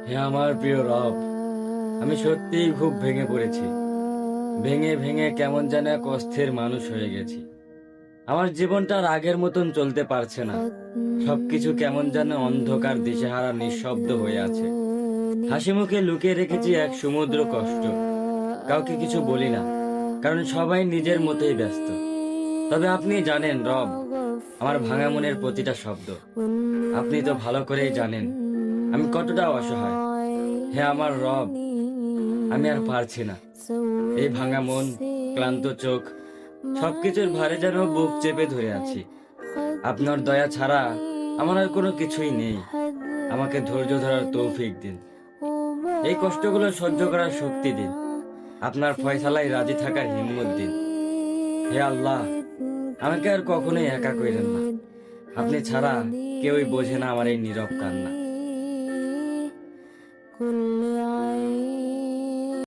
হে আমার প্রিয় রব, আমি সত্যিই খুব ভেঙে পড়েছি। ভেঙে ভেঙে কেমন যেন এক অস্থির মানুষ হয়ে গেছি। আমার জীবনটা আর আগের মতন চলতে পারছে না। সবকিছু কেমন যেন অন্ধকার, দিশেহারা, নিঃশব্দ হয়ে আছে। হাসি মুখে লুকিয়ে রেখেছি এক সমুদ্র কষ্ট। কাউকে কিছু বলি না, কারণ সবাই নিজের মতোই ব্যস্ত। তবে আপনি জানেন রব, আমার ভাঙা মনের প্রতিটা শব্দ। আপনি তো ভালো করেই জানেন আমি কতটা অসহায়। হে আমার রব, আমি আর পারছি না। এই ভাঙা মন, ক্লান্ত চোখ, সবকিছুর ভারে যেন বুক চেপে ধরে আছি। আপনার দয়া ছাড়া আমার আর কোনো কিছুই নেই। আমাকে ধৈর্য ধরার তৌফিক দিন। এই কষ্টগুলো সহ্য করার শক্তি দিন। আপনার ফয়সালায় রাজি থাকার হিম্মত দিন। হে আল্লাহ, আমাকে আর কখনোই একা কইরেন না। আপনি ছাড়া কেউই বোঝে না আমার এই নীরব কান্না।